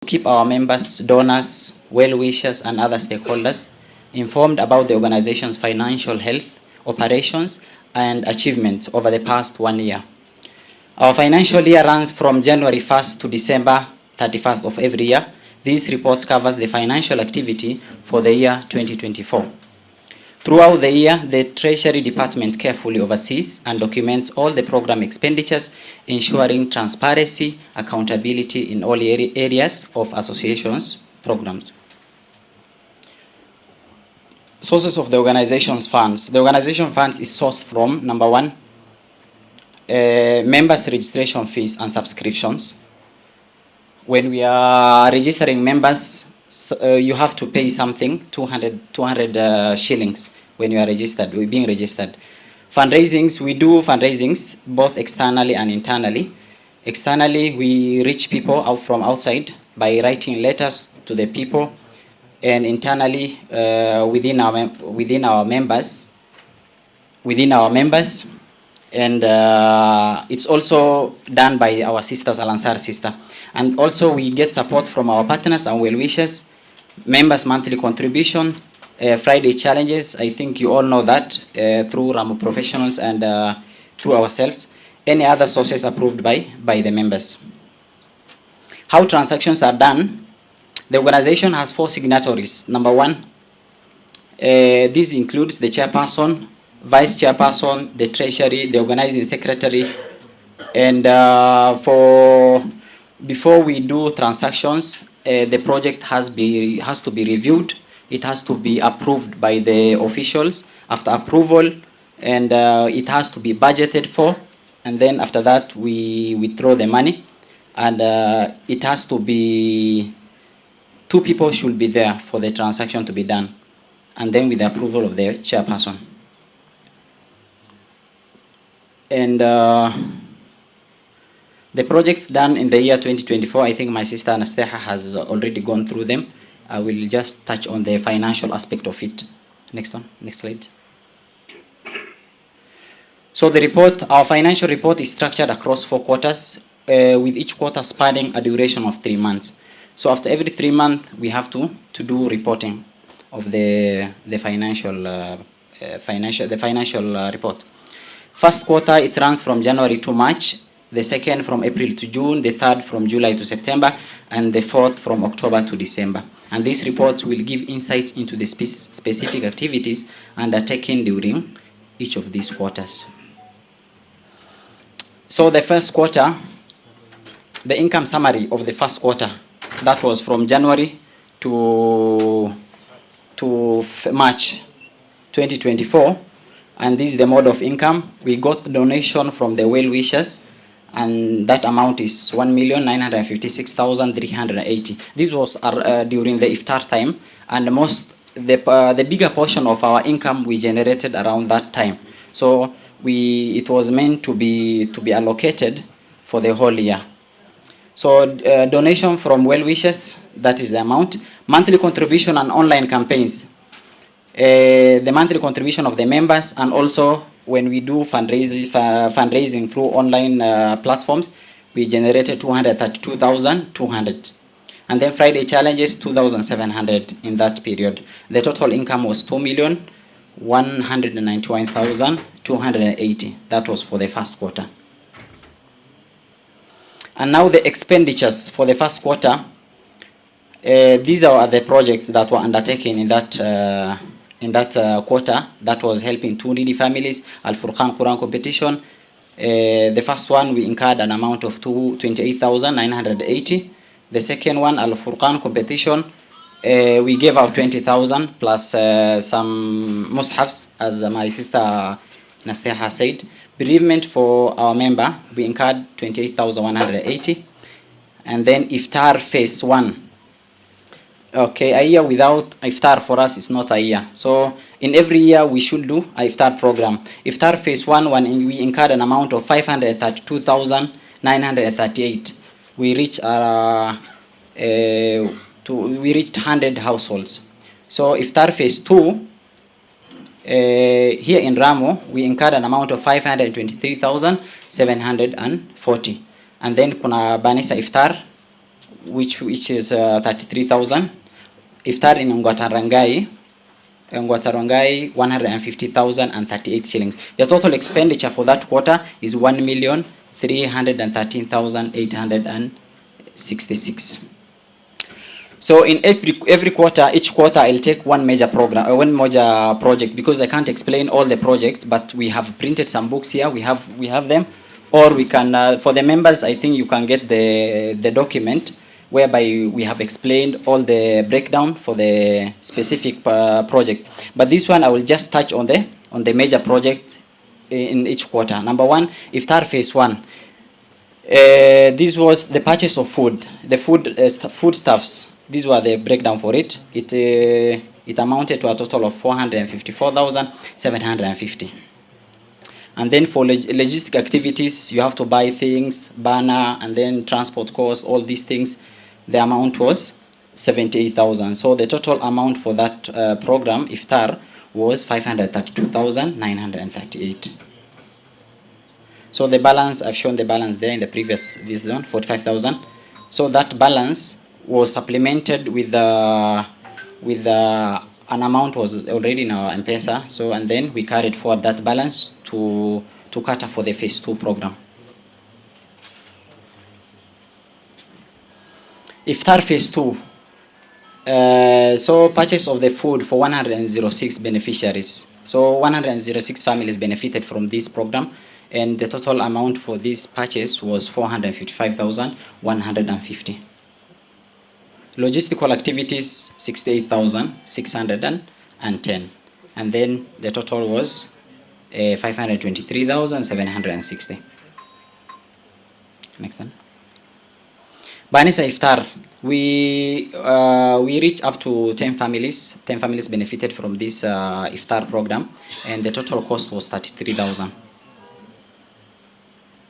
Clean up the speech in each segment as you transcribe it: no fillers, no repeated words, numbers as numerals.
keep our members, donors, well-wishers, and other stakeholders informed about the organization's financial health, operations, and achievements over the past 1 year. Our financial year runs from January 1st to December 31st of every year. This report covers the financial activity for the year 2024. Throughout the year, the Treasury Department carefully oversees and documents all the program expenditures, ensuring transparency, accountability in all areas of associations' programs. Sources of the organization's funds. The organization funds is sourced from, number one, members' registration fees and subscriptions. When we are registering members, you have to pay something, 200 shillings when you are registered, being registered. Fundraisings, we do fundraisings both externally and internally. Externally, we reach people out from outside by writing letters to the people, and internally within our members, and it's also done by our sisters, Ansar sister. And also we get support from our partners and well-wishers, members' monthly contribution, Friday challenges, I think you all know that, through Rhamo professionals and through ourselves, any other sources approved by the members. How transactions are done. The organization has 4 signatories. Number one, this includes the chairperson, vice chairperson, the treasury, the organizing secretary, and before we do transactions, the project has to be reviewed. It has to be approved by the officials. After approval, and it has to be budgeted for, and then after that we withdraw the money, and it has to be 2 people should be there for the transaction to be done, and then with the approval of the chairperson. And the projects done in the year 2024, I think my sister Anastasia has already gone through them. I will just touch on the financial aspect of it. Next one, next slide. So the report, our financial report is structured across 4 quarters, with each quarter spanning a duration of 3 months. So after every 3 months, we have to do reporting of the financial report. First quarter, it runs from January to March, the second from April to June, the third from July to September, and the fourth from October to December. And these reports will give insights into the specific activities undertaken during each of these quarters. So the first quarter, the income summary of the first quarter, that was from January to March 2024. And this is the mode of income. We got donation from the well-wishers, and that amount is 1,956,380. This was during the iftar time, and the bigger portion of our income we generated around that time. So it was meant to be allocated for the whole year. So donation from well-wishers, that is the amount. Monthly contribution and online campaigns. The monthly contribution of the members, and also when we do fundraising through online platforms, we generated 232,200. And then Friday challenges, 2,700 in that period. The total income was 2,191,280. That was for the first quarter. And now the expenditures for the first quarter. These are the projects that were undertaken in that quarter. That was helping 2 needy families, Al-Furqan Quran competition. The first one, we incurred an amount of 28,980. The second one, Al-Furqan competition, we gave out 20,000 plus some mushafs, as my sister Nasteha said. Bereavement for our member, we incurred 28,180. And then iftar phase 1. Okay, a year without iftar for us is not a year. So in every year we should do a iftar program. Iftar phase 1, when we incurred an amount of 532,938. We reached 100 households. So iftar phase 2, here in Rhamo, we incurred an amount of 523,740. And then kuna Banisa iftar, which is 33,000. Iftar in Ngwatarangai, 150,038 shillings. The total expenditure for that quarter is 1,313,866. So in every quarter, each quarter, I'll take one major program, one major project, because I can't explain all the projects. But we have printed some books here. We have them, or we can for the members. I think you can get the document whereby we have explained all the breakdown for the specific project. But this one, I will just touch on the major project in each quarter. Number one, Iftar Phase 1. This was the purchase of food, the foodstuffs. These were the breakdown for it. It amounted to a total of 454,750. And then for logistic activities, you have to buy things, banner, and then transport costs, all these things. The amount was 78,000. So the total amount for that program, Iftar, was 532,938. So the balance, I've shown the balance there in the previous, this one, 45,000. So that balance was supplemented with an amount was already in our M-Pesa. So, and then we carried forward that balance to cater for the Phase 2 program. Iftar Phase 2. So purchase of the food for 106 beneficiaries. So 106 families benefited from this program, and the total amount for this purchase was 455,150. Logistical activities, 68,610. And then the total was 523,760. Next one. Banisa Iftar, we reached up to 10 families. 10 families benefited from this Iftar program, and the total cost was 33,000.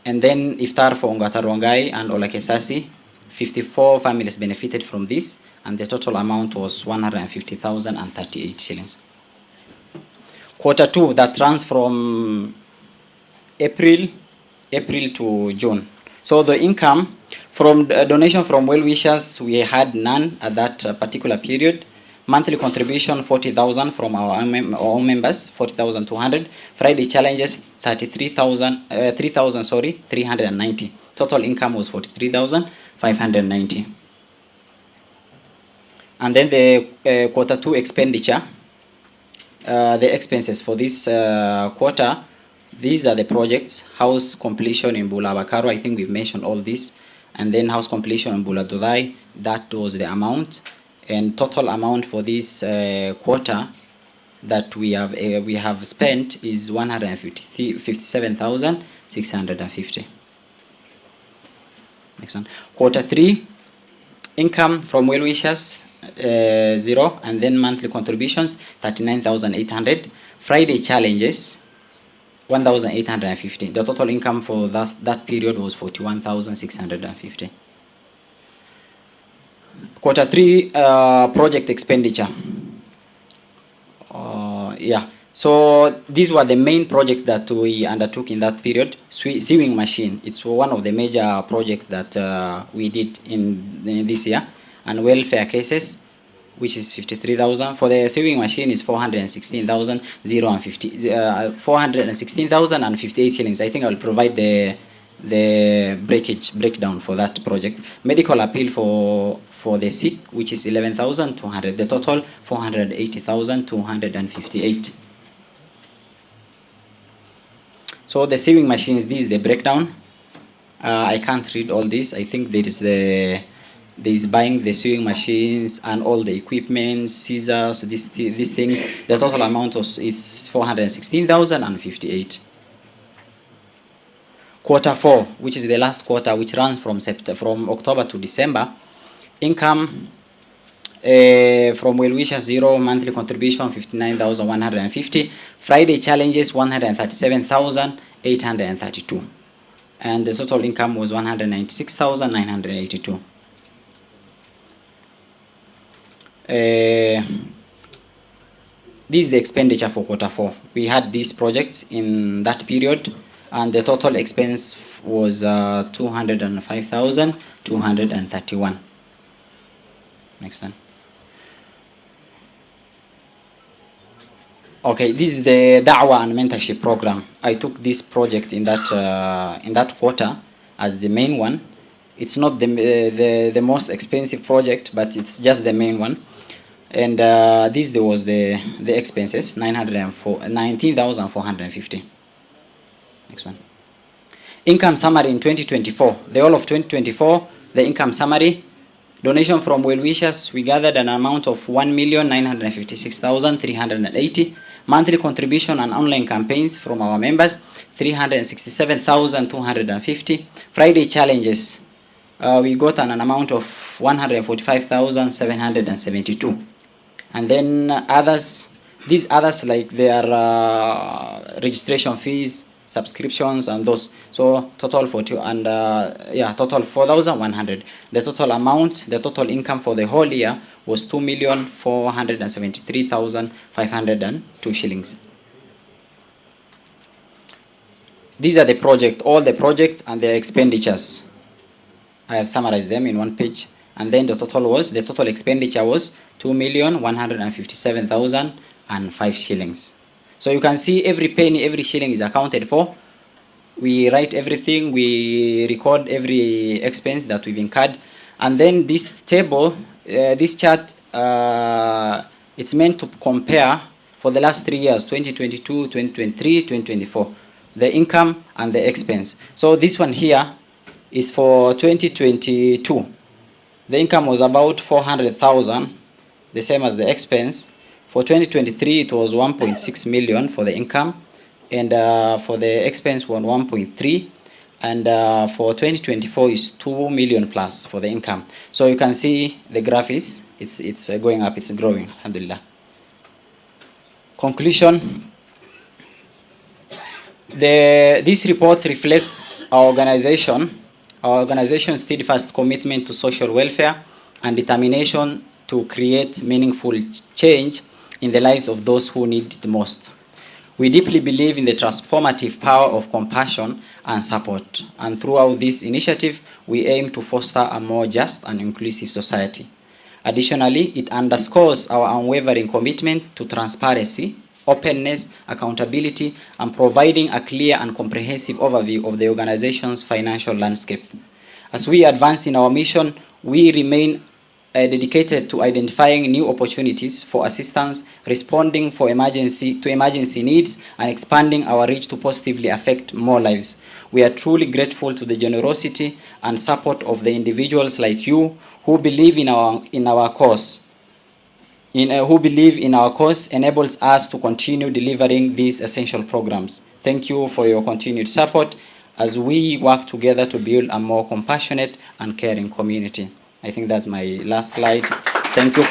And then Iftar for Ngwatarongai and Olakesasi, 54 families benefited from this, and the total amount was 150,038 shillings. Quarter 2, that runs from April to June. So the income from donation from well-wishers, we had none at that particular period. Monthly contribution, 40,000 from our own members, 40,200. Friday challenges, 3,90. Total income was 43,590. And then the quarter 2 expenditure, the expenses for this quarter, these are the projects. House completion in Bula Bakaro, I think we've mentioned all this. And then house completion in Bula Dodai, that was the amount. And total amount for this quarter that we have spent is 157,650. Next one. Quarter 3, income from well-wishers, 0, and then monthly contributions, 39,800. Friday challenges, 1,850. The total income for that period was 41,650. Quarter 3 project expenditure. So these were the main projects that we undertook in that period. Sewing machine, it's one of the major projects that we did in this year. And welfare cases, which is 53,000. For the sewing machine is 416,058 shillings. I think I'll provide the breakdown for that project. Medical appeal for the sick, which is 11,200. The total 480,258. So the sewing machines, this is the breakdown. I can't read all this. I think there is buying the sewing machines and all the equipment, scissors, these things. The total amount is 416,058. Quarter 4, which is the last quarter, which runs from October to December. Income from well-wishers, 0. Monthly contribution, 59,150. Friday challenges, 137,832. And the total income was 196,982. This is the expenditure for quarter 4. We had these projects in that period, and the total expense was 205,231. Next one. Okay, this is the Da'wah and Mentorship Program. I took this project in that quarter as the main one. It's not the most expensive project, but it's just the main one. And this was the expenses, 19,450. Next one. Income summary in 2024. The whole of 2024, the income summary. Donation from well-wishers, we gathered an amount of 1,956,380. Monthly contribution and online campaigns from our members, 367,250. Friday challenges, we got an amount of 145,772. And then others, these others like their registration fees, subscriptions and those, so total 40 and total 4,100. The total amount, the total income for the whole year was 2,473,502 shillings. These are the project, all the project and their expenditures. I have summarized them in one page. And then the total expenditure was 2,157,005 shillings. So you can see every penny, every shilling is accounted for. We write everything, we record every expense that we've incurred. And then this table, this chart, it's meant to compare for the last 3 years, 2022, 2023, 2024, the income and the expense. So this one here is for 2022. The income was about 400,000, the same as the expense. For 2023, it was 1.6 million for the income, and for the expense was 1.3, and for 2024 is 2 million plus for the income. So you can see the graph is it's going up, it's growing, alhamdulillah. Conclusion. This report reflects our organization's steadfast commitment to social welfare and determination to create meaningful change in the lives of those who need it most. We deeply believe in the transformative power of compassion and support, and throughout this initiative, we aim to foster a more just and inclusive society. Additionally, it underscores our unwavering commitment to transparency, openness, accountability, and providing a clear and comprehensive overview of the organization's financial landscape. As we advance in our mission, we remain dedicated to identifying new opportunities for assistance, responding to emergency needs, and expanding our reach to positively affect more lives. We are truly grateful to the generosity and support of the individuals like you who believe in our cause. Who believe in our cause enables us to continue delivering these essential programs. Thank you for your continued support as we work together to build a more compassionate and caring community. I think that's my last slide. Thank you.